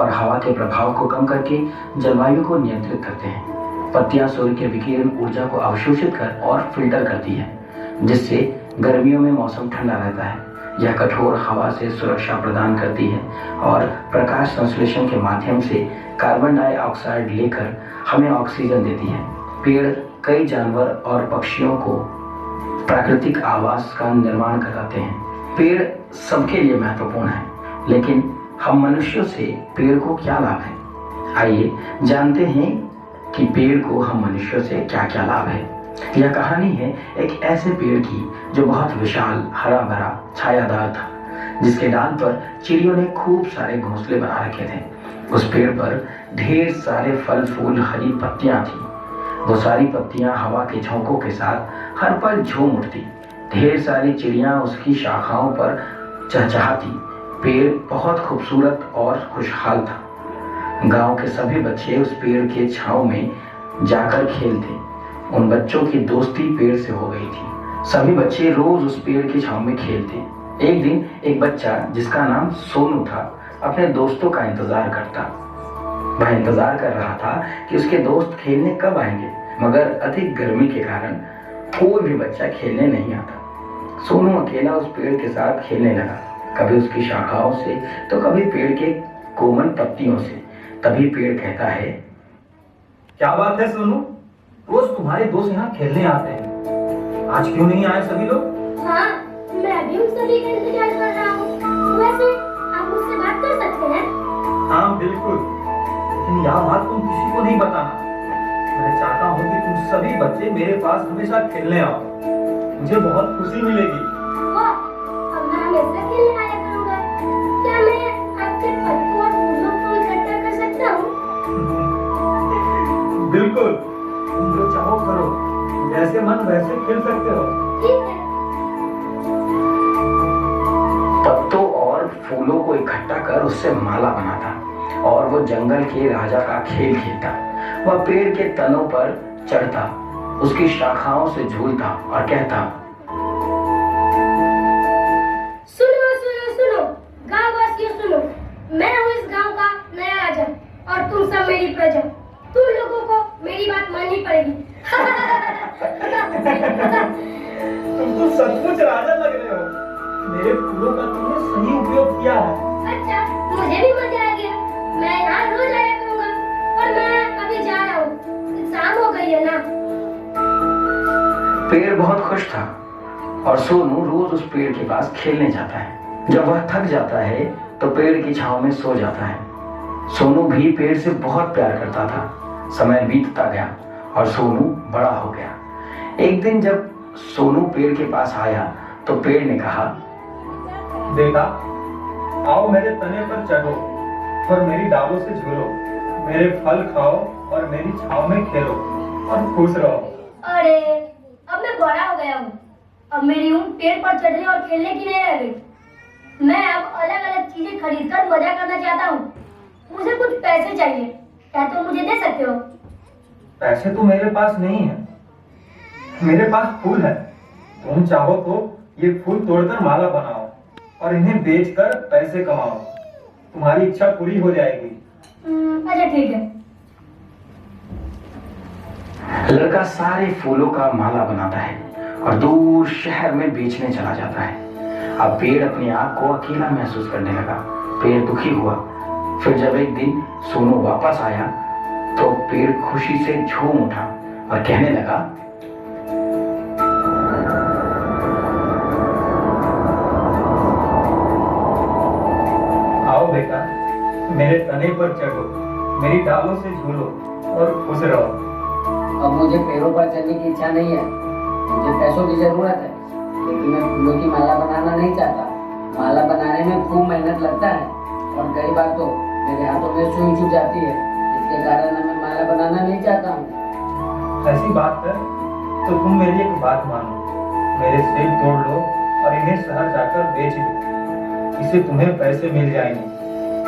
और हवा के प्रभाव को कम करके जलवायु को नियंत्रित करते हैं। पत्तियां सूर्य के विकिरण ऊर्जा को अवशोषित कर और फिल्टर करती है, जिससे गर्मियों में मौसम ठंडा रहता है। यह कठोर हवा से सुरक्षा प्रदान करती है और प्रकाश संश्लेषण के माध्यम से कार्बन डाइऑक्साइड लेकर हमें ऑक्सीजन देती है। पेड़ कई जानवर और पक्षियों को प्राकृतिक आवास का निर्माण कराते हैं। पेड़ सबके लिए महत्वपूर्ण है, लेकिन हम मनुष्यों से पेड़ को क्या लाभ है? आइए जानते हैं कि पेड़ को हम मनुष्यों से क्या क्या लाभ है। यह कहानी है एक ऐसे पेड़ की जो बहुत विशाल, हरा भरा, छायादार था, जिसके डाल पर चिड़ियों ने खूब सारे घोंसले बना रखे थे। उस पेड़ पर ढेर सारे फल फूल, हरी पत्तियां थी। वो सारी पत्तियां हवा के झोंकों के साथ हर पल झूम उठती। ढेर सारी चिड़ियां उसकी शाखाओं पर चहचहाती। पेड़ बहुत खूबसूरत और खुशहाल था। गांव के सभी बच्चे उस पेड़ के छांव में जाकर खेलते। उन बच्चों की दोस्ती पेड़ से हो गई थी। सभी बच्चे रोज उस पेड़ के छांव में खेलते। एक दिन एक बच्चा जिसका नाम सोनू था, अपने दोस्तों का इंतजार करता। वह इंतजार कर रहा था कि उसके दोस्त खेलने कब आएंगे, मगर अधिक गर्मी के कारण कोई भी बच्चा खेलने नहीं आता। सोनू अकेला उस पेड़ के साथ खेलने लगा, कभी उसकी शाखाओं से तो कभी पेड़ के कोमल पत्तियों से। तभी पेड़ कहता है, क्या बात है सोनू, रोज तुम्हारे दोस्त यहाँ खेलने आते हैं, आज क्यों नहीं आए सभी लोग? हाँ, मैं भी उन सभी का इंतजार कर रहा हूँ। वैसे आप मुझसे बात कर सकते हैं? हाँ बिल्कुल, लेकिन यह बात तुम किसी को नहीं बताना। मैं चाहता हूँ कि तुम सभी बच्चे मेरे पास हमेशा खेलने आओ, मुझे बहुत खुशी मिलेगी। वाह, अब मैं हमेशा खेलने आया करूँगा। क्या मैं आपके पत्तों और फूलों को इकट्ठा कर सकता हूँ? बिल्कुल, तुम जो चाहो करो, जैसे मन वैसे खेल सकते हो। ठीक है। पत्तों और फूलों को इकट्ठा कर उससे माला बनाता और वो जंगल के राजा का खेल खेलता। वह पेड़ के तनों पर चढ़ता, उसकी शाखाओं से झूलता और कहता, सुनो सुनो सुनो, गाँव वासियों सुनो, मैं हूँ इस गाँव का नया राजा और तुम सब मेरी प्रजा। तुम लोगों को मेरी बात माननी पड़ेगी। तुम तो सचमुच राजा लग रहे हो। मेरे फूलों का तुमने सही उपयोग किया है। अच्छा, मुझे भी मजा आ गया। मैं यहाँ रोज आया करूँगा, और मैं अभी जा रहा हूँ, शाम हो गई है ना। पेड़ बहुत खुश था और सोनू रोज उस पेड़ के पास खेलने जाता है। जब वह थक जाता है तो पेड़ की छांव में सो जाता है। सोनू भी पेड़ से बहुत प्यार करता था। समय बीतता गया और सोनू बड़ा हो गया। एक दिन जब सोनू पेड़ के पास आया तो पेड़ ने कहा, बेटा, आओ मेरे तने पर चढ़ो और मेरी डालों से झूलो, मेरे फल खाओ और मेरी छांव में खेलो और खुश रहो। अरे, अब मैं बड़ा हो गया हूँ। अब मेरी उम्र पेड़ पर चढ़ने और खेलने की नहीं रह गई। मैं अब अलग अलग चीजें खरीदकर मजा करना चाहता हूँ। मुझे कुछ पैसे चाहिए, क्या तुम मुझे दे सकते हो? पैसे तो मेरे पास नहीं है, मेरे पास फूल है। तुम चाहो तो ये फूल तोड़कर माला बनाओ और इन्हें बेचकर पैसे कमाओ, तुम्हारी इच्छा पूरी हो जाएगी। अच्छा ठीक है। लड़का सारे फूलों का माला बनाता है और दूर शहर में बेचने चला जाता है। अब पेड़ अपने आप को अकेला महसूस करने लगा। पेड़ दुखी हुआ। फिर जब एक दिन सोनू वापस आया तो पेड़ खुशी से झूम उठा और कहने लगा, आओ बेटा, मेरे तने पर चढ़ो, मेरी डालों से झूलो और खुश रहो। अब मुझे पेड़ों पर चढ़ने की इच्छा नहीं है, मुझे पैसों की जरूरत है, लेकिन मैं फूलों की माला बनाना नहीं चाहता। माला बनाने में खूब मेहनत लगता है और कई बार तो मेरे हाथों में सुई चुभ जाती है, इसके कारण मैं माला बनाना नहीं चाहता हूँ। ऐसी बात है तो तुम मेरी एक बात मानो, मेरे सेब तोड़ लो और इन्हें शहर जाकर बेच दो, इससे तुम्हें पैसे मिल जाएंगे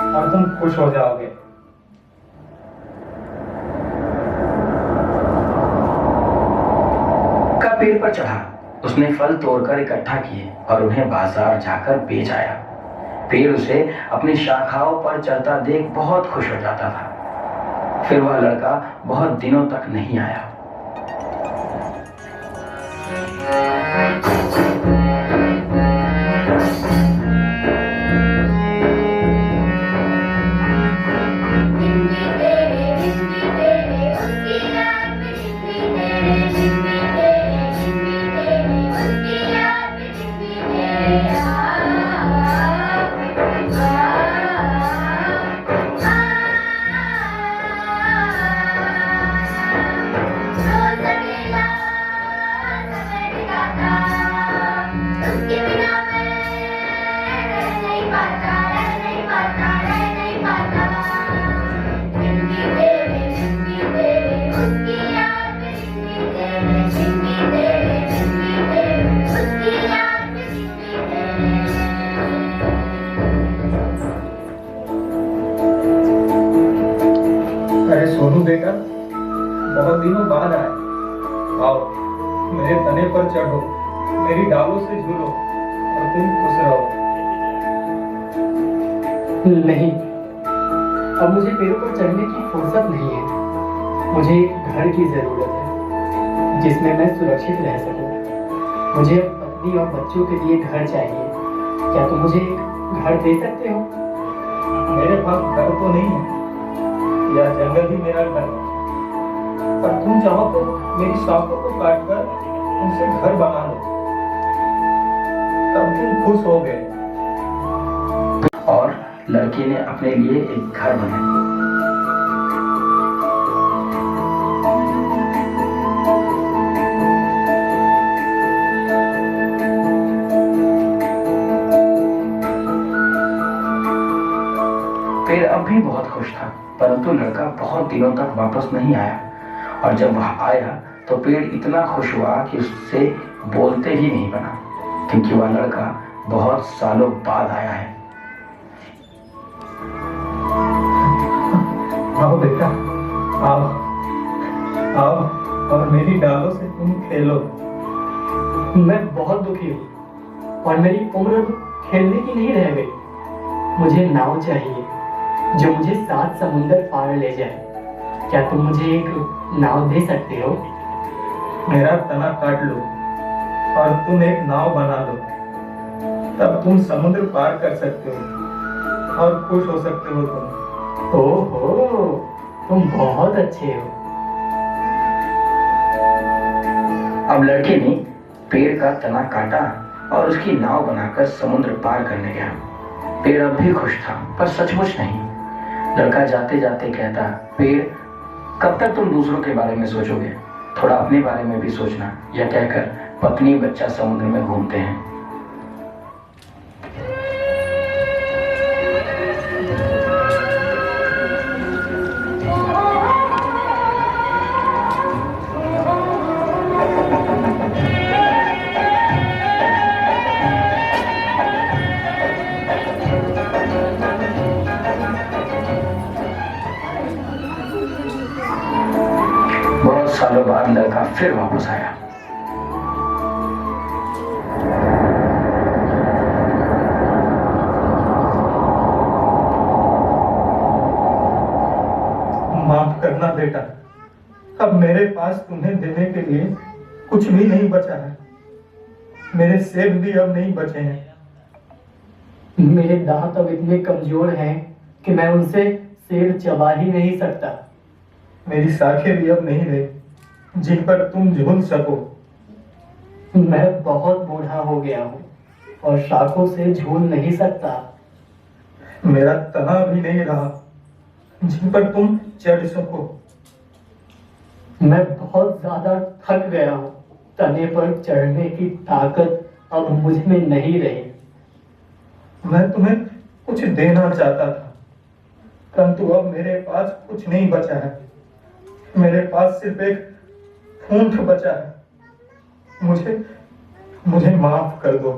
और तुम खुश हो जाओगे। का पेड़ पर चढ़ा। उसने फल तोड़कर इकट्ठा किए और उन्हें बाजार जाकर बेच आया। पेड़ उसे अपनी शाखाओं पर चढ़ता देख बहुत खुश हो जाता था। फिर वह लड़का बहुत दिनों तक नहीं आया। अरे सोनू बेटा, बहुत दिनों बाद आए। आओ, मेरे तने पर चढ़ो, मेरी डालों से झूलो और तुम खुश रहो। नहीं, अब मुझे पेड़ों पर चढ़ने की फुर्सत नहीं है। मुझे एक घर की जरूरत है जिसमें मैं सुरक्षित रह सकूं। मुझे अब पत्नी और बच्चों के लिए घर चाहिए। क्या तुम मुझे एक घर दे सकते हो? मेरे पास घर तो नहीं है, यह जंगल ही मेरा घर है। पर तुम चाहो तो मेरी शाखों को काटकर उनसे घर बना लो, तब तुम खुश हो गए। और लड़के ने अपने लिए एक घर बनाया। पेड़ अब भी बहुत खुश था, परंतु लड़का बहुत दिनों तक वापस नहीं आया। और जब वह आया तो पेड़ इतना खुश हुआ कि उससे बोलते ही नहीं बना, क्योंकि वह लड़का बहुत सालों बाद आया है। आओ बेटा, आओ आओ और मेरी डालों से तुम खेलो। मैं बहुत दुखी हूँ और मेरी उम्र खेलने की नहीं रह गई। मुझे नाव चाहिए जो मुझे 7 समुंदर पार ले जाए। क्या तुम मुझे एक नाव दे सकते हो? मेरा तना काट लो और तुम एक नाव बना लो, तब तुम समुद्र पार कर सकते हो और खुश हो सकते हो तुम। ओहो, तुम बहुत अच्छे हो। अब लड़के ने पेड़ का तना काटा और उसकी नाव बनाकर समुद्र पार करने गया। पेड़ अब भी खुश था, पर सचमुच नहीं। लड़का जाते जाते कहता, पेड़, कब तक तुम दूसरों के बारे में सोचोगे? थोड़ा अपने बारे में भी सोचना। यह कहकर पत्नी बच्चा समुद्र में घूमते हैं। बहुत सालों बाद लड़का फिर वापस आया। माफ करना बेटा, अब मेरे पास तुम्हें देने के लिए कुछ भी नहीं बचा है। मेरे सेब भी अब नहीं बचे हैं। मेरे दांत अब इतने कमजोर हैं कि मैं उनसे सेब चबा ही नहीं सकता। मेरी शाखें भी अब नहीं रही जिन पर तुम झूल सको। मैं बहुत बूढ़ा हो गया हूँ और शाखों से झूल नहीं सकता। मेरा तना भी नहीं रहा जिन पर तुम चढ़ सको। मैं बहुत ज्यादा थक गया हूँ। तने पर चढ़ने की ताकत अब मुझ में नहीं रही। मैं तुम्हें कुछ देना चाहता था, परंतु अब मेरे पास कुछ नहीं बचा है। मेरे पास सिर्फ एक फूंट बचा है। मुझे माफ कर दो।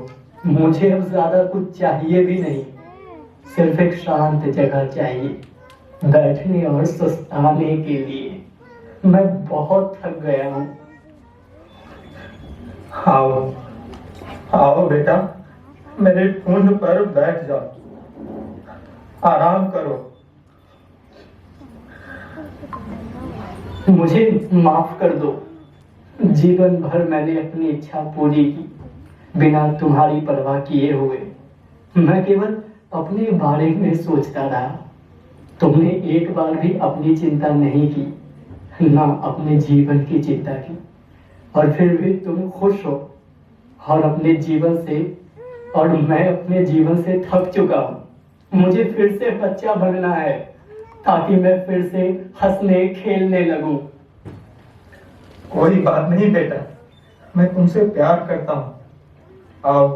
मुझे अब ज्यादा कुछ चाहिए भी नहीं। सिर्फ एक शांत जगह चाहिए बैठने और सुस्ताने के लिए। मैं बहुत थक गया हूँ। आओ आओ बेटा, मेरे फूंट पर बैठ जाओ। आराम करो। मुझे माफ कर दो। जीवन भर मैंने अपनी इच्छा पूरी की, बिना तुम्हारी परवाह किए हुए। मैं केवल अपने बारे में सोचता रहा। तुमने एक बार भी अपनी चिंता नहीं की, ना अपने जीवन की चिंता की, और फिर भी तुम खुश हो। और अपने जीवन से, और मैं अपने जीवन से थक चुका हूँ। मुझे फिर से बच्चा बनना है, ताकि मैं फिर से हंसने खेलने लगूं। कोई बात नहीं बेटा, मैं तुमसे प्यार करता हूँ। आओ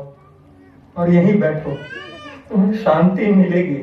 और यहीं बैठो, तुम्हें शांति मिलेगी।